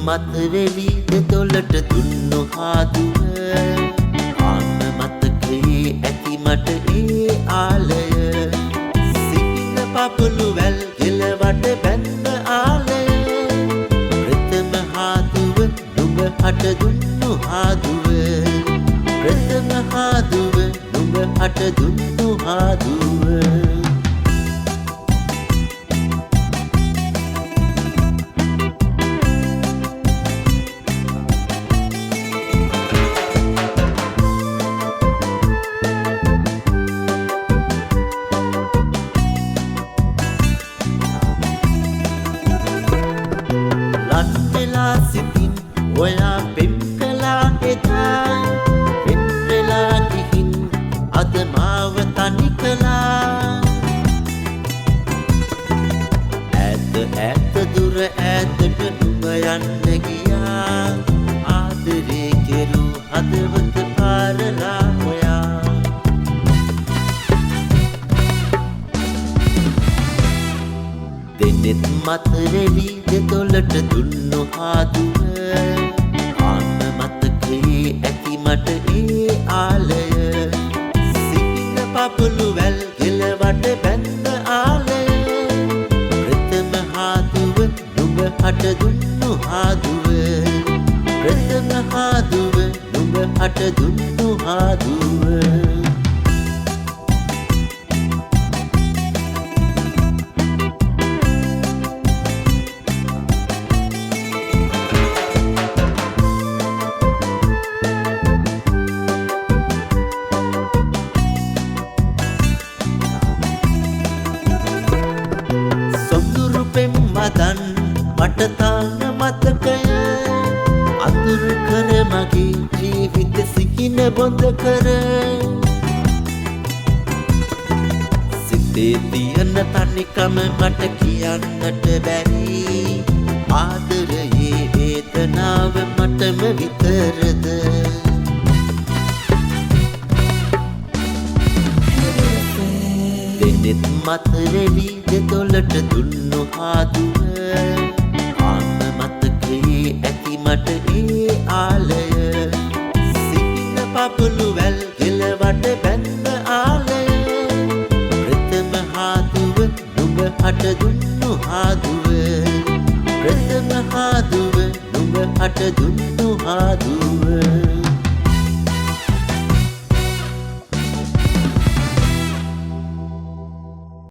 මතවෙලි දෙතොලට දුන්නු හාදුව ආන්න මතකයේ ඇති මට ඒ ආලය සිහින පපුළු වැල් ගෙලවට බැන්න ආලය ප්‍රථම හාදුව නුඹ හට දුන්නු හාදුව ප්‍රථම හාදුව නුඹ හට දුන්නු හාදුව සිතින් ඔයා පෙම් කළා එදා වෙන් වෙලා ගිහින් අද මාව තනි කළා ඈත ඈත දුර ඈතට නුඹ යන්න ගියා ආදරේ කෙරු හදවත පාරලා ඔයා දෙනෙත් මතවෙලි දෙතොලට දුන්නු හාදුව ආන්න මතකයේ ඇති මට ඒ ආලය සිහින පපුළු වැල් ගෙලවට බැන්න ආලය ප්‍රථම හාදුව නුඹ හට දුන්නු හාදුව ප්‍රථම හාදුව නුඹ හට දුන්නු හාදුව මදන් මට තාන මතකය අතුරු කර මගේ ජීවිත සිහින බොඳ කර සිතේ තියෙන තනිකම මට කියන්නට බැරි ආදරයේ වේදනාව මටම විතරද දෙනෙත් මතවෙලි දෙතොලට දුන්නු හාදුව ආන්න මතකයේ ඇති මට ඒ ආලය සිහින පපුළු වැල් ගෙලවට බැන්න ආලය ප්‍රථම හාදුව නුඹ හට දුන්නු හාදුව ප්‍රථම හාදුව නුඹ හට දුන්නු හාදුව